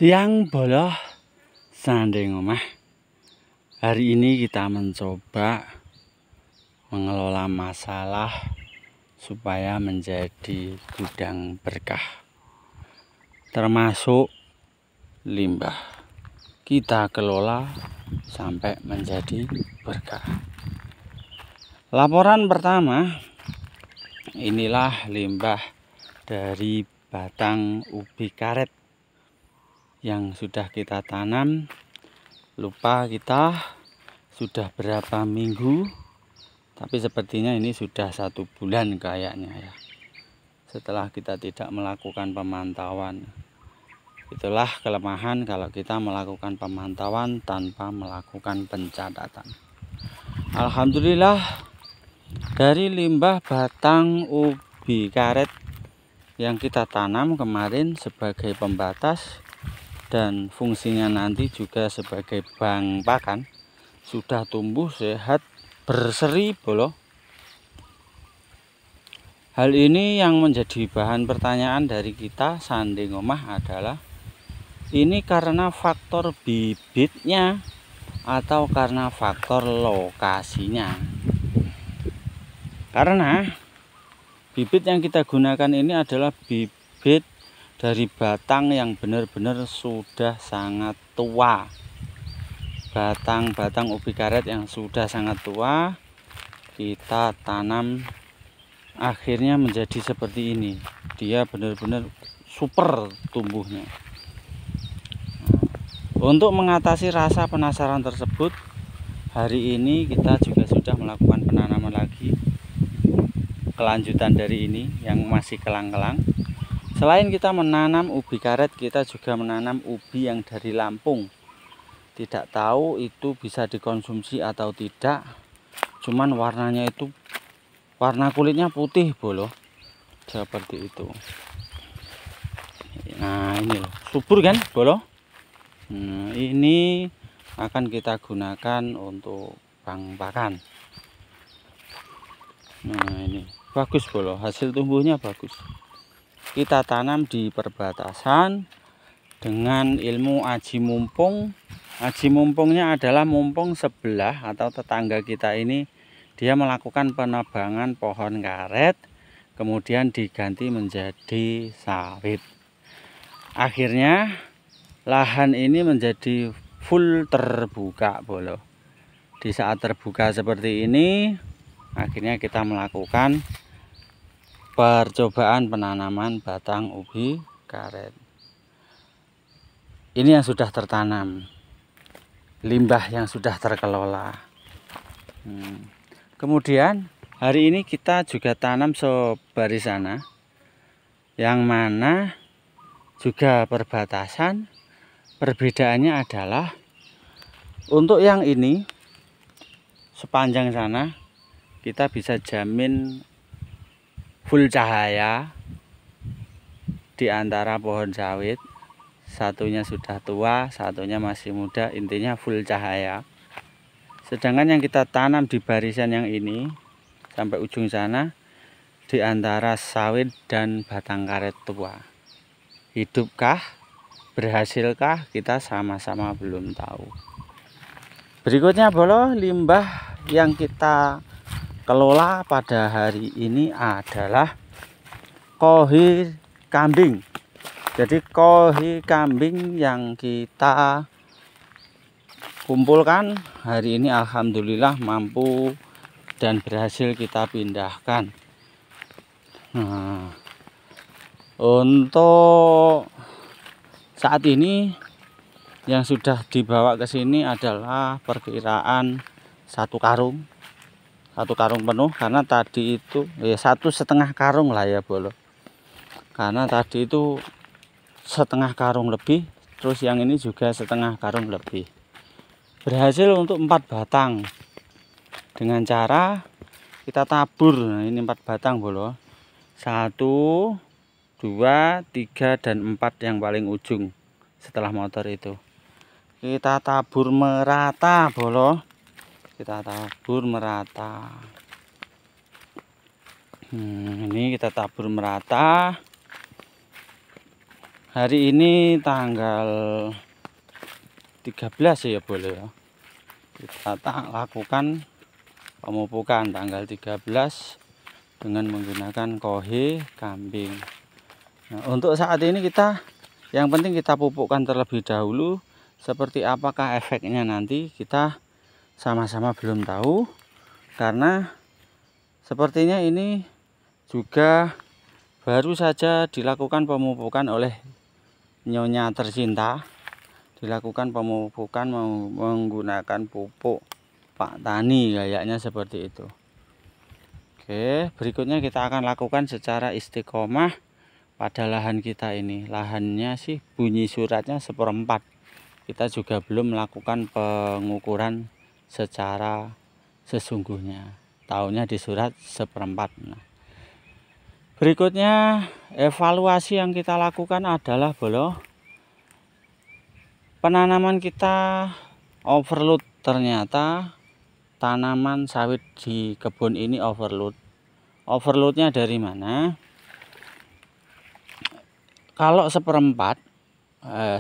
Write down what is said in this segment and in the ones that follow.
Siang boloh sandeng omah. Hari ini kita mencoba mengelola masalah supaya menjadi gudang berkah, termasuk limbah. Kita kelola sampai menjadi berkah. Laporan pertama, inilah limbah dari batang ubi karet yang sudah kita tanam. Lupa kita sudah berapa minggu, tapi sepertinya ini sudah 1 bulan kayaknya ya, setelah kita tidak melakukan pemantauan. Itulah kelemahan kalau kita melakukan pemantauan tanpa melakukan pencatatan. Alhamdulillah, dari limbah batang ubi karet yang kita tanam kemarin sebagai pembatas dan fungsinya nanti juga sebagai bank pakan, sudah tumbuh sehat berseri boloh. Hal ini yang menjadi bahan pertanyaan dari kita sandeng omah adalah, ini karena faktor bibitnya atau karena faktor lokasinya? Karena bibit yang kita gunakan ini adalah bibit dari batang yang benar-benar sudah sangat tua. Batang-batang ubi karet yang sudah sangat tua kita tanam, akhirnya menjadi seperti ini. Dia benar-benar super tumbuhnya. Untuk mengatasi rasa penasaran tersebut, hari ini kita juga sudah melakukan penanaman lagi, kelanjutan dari ini yang masih kelang-kelang. Selain kita menanam ubi karet, kita juga menanam ubi yang dari Lampung. Tidak tahu itu bisa dikonsumsi atau tidak, cuman warnanya itu, warna kulitnya putih boloh, seperti itu. Nah ini loh, subur kan boloh. Nah, ini akan kita gunakan untuk bank pakan. Nah ini bagus boloh, hasil tumbuhnya bagus. Kita tanam di perbatasan dengan ilmu aji mumpung. Aji mumpungnya adalah mumpung sebelah atau tetangga kita ini, dia melakukan penebangan pohon karet, kemudian diganti menjadi sawit. Akhirnya lahan ini menjadi full terbuka boloh. Di saat terbuka seperti ini, akhirnya kita melakukan percobaan penanaman batang ubi karet. Ini yang sudah tertanam, limbah yang sudah terkelola. Kemudian hari ini kita juga tanam sebarisana, yang mana juga perbatasan. Perbedaannya adalah untuk yang ini sepanjang sana kita bisa jamin full cahaya di antara pohon sawit. Satunya sudah tua, satunya masih muda, intinya full cahaya. Sedangkan yang kita tanam di barisan yang ini sampai ujung sana, di antara sawit dan batang karet tua. Hidupkah? Berhasilkah? Kita sama-sama belum tahu. Berikutnya boloh, limbah yang kita kelola pada hari ini adalah kohi kambing. Jadi kohi kambing yang kita kumpulkan hari ini alhamdulillah mampu dan berhasil kita pindahkan. Nah, untuk saat ini yang sudah dibawa ke sini adalah perkiraan 1 karung penuh, karena tadi itu ya 1,5 karung lah ya boloh, karena tadi itu 1/2 karung lebih, terus yang ini juga 1/2 karung lebih. Berhasil untuk 4 batang dengan cara kita tabur. Nah, ini 4 batang boloh, 1, 2, 3, dan 4 yang paling ujung setelah motor itu kita tabur merata boloh. Kita tabur merata. Ini kita tabur merata. Hari ini tanggal 13 ya boleh ya. Kita lakukan pemupukan tanggal 13 dengan menggunakan kohe kambing. Nah, untuk saat ini yang penting kita pupukkan terlebih dahulu. Seperti apakah efeknya nanti kita sama-sama belum tahu, karena sepertinya ini juga baru saja dilakukan pemupukan oleh nyonya tercinta. Dilakukan pemupukan menggunakan pupuk Pak Tani, kayaknya seperti itu. Oke, berikutnya kita akan lakukan secara istiqomah pada lahan kita ini. Lahannya sih bunyi suratnya 1/4. Kita juga belum melakukan pengukuran secara sesungguhnya. Tahunnya di surat 1/4. Nah, berikutnya evaluasi yang kita lakukan adalah penanaman kita overload. Ternyata tanaman sawit di kebun ini overload. Overloadnya dari mana? Kalau 1/4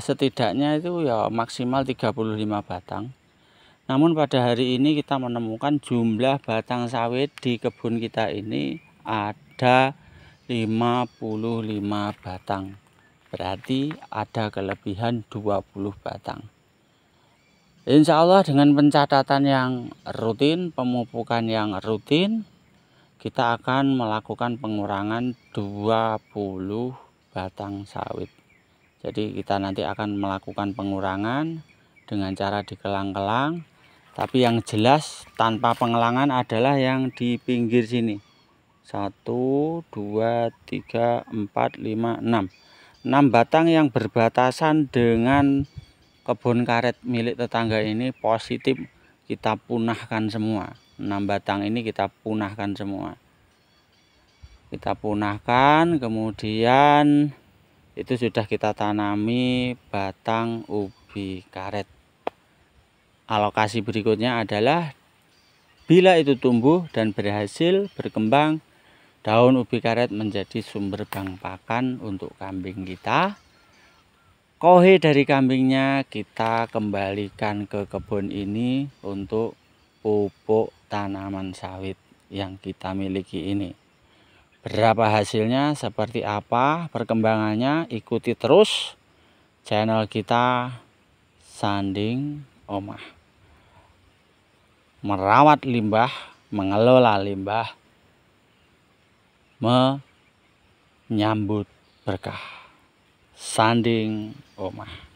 setidaknya itu ya maksimal 35 batang. Namun pada hari ini kita menemukan jumlah batang sawit di kebun kita ini ada 55 batang. Berarti ada kelebihan 20 batang. Insya Allah dengan pencatatan yang rutin, pemupukan yang rutin, kita akan melakukan pengurangan 20 batang sawit. Jadi kita nanti akan melakukan pengurangan dengan cara dikelang-kelang. Tapi yang jelas tanpa pengelangan adalah yang di pinggir sini. 1, 2, 3, 4, 5, 6. 6 batang yang berbatasan dengan kebun karet milik tetangga ini positif kita punahkan semua. 6 batang ini kita punahkan semua. Kita punahkan, kemudian itu sudah kita tanami batang ubi karet. Alokasi berikutnya adalah bila itu tumbuh dan berhasil berkembang, daun ubi karet menjadi sumber bahan pakan untuk kambing kita. Kohe dari kambingnya kita kembalikan ke kebun ini untuk pupuk tanaman sawit yang kita miliki ini. Berapa hasilnya, seperti apa perkembangannya, ikuti terus channel kita Sanding Omah. Merawat limbah, mengelola limbah, menyambut berkah. Sanding Omah.